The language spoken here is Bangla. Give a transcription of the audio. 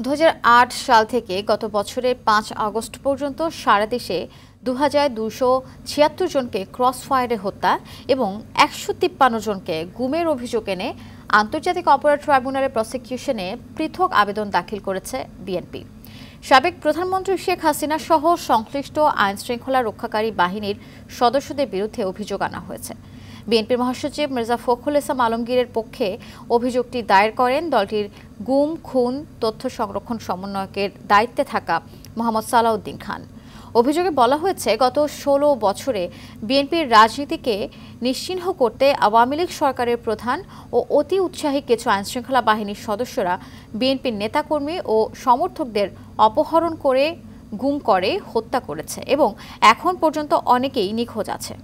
২০০৮ সাল থেকে গত বছরের ৫ আগস্ট পর্যন্ত সারা দেশে ২,২৭৬ জনকে ক্রস ফায়ারে হত্যা এবং ১৫৩ জনকে গুমের অভিযোগ এনে আন্তর্জাতিক অপরাধ ট্রাইব্যুনালে প্রসিকিউশনে পৃথক আবেদন দাখিল করেছে বিএনপি। সাবেক প্রধানমন্ত্রী শেখ হাসিনা সহ সংশ্লিষ্ট আইনশৃঙ্খলা রক্ষাকারী বাহিনীর সদস্যদের বিরুদ্ধে অভিযোগ আনা হয়েছে। বিএনপির মহাসচিব মির্জা ফখরুল ইসলাম আলমগীরের পক্ষে অভিযোগটি দায়ের করেন দলটির গুম খুন তথ্য সংরক্ষণ সমন্বয়কের দায়িত্বে থাকা মোহাম্মদ সালাউদ্দিন খান। অভিযোগে বলা হয়েছে, গত ১৬ বছরে বিএনপির রাজনীতিকে নিশ্চিহ্ন করতে আওয়ামী লীগ সরকারের প্রধান ও অতি উৎসাহী কিছু আইনশৃঙ্খলা বাহিনীর সদস্যরা বিএনপির নেতাকর্মী ও সমর্থকদের অপহরণ করে গুম করে হত্যা করেছে এবং এখন পর্যন্ত অনেকেই নিখোঁজ আছে।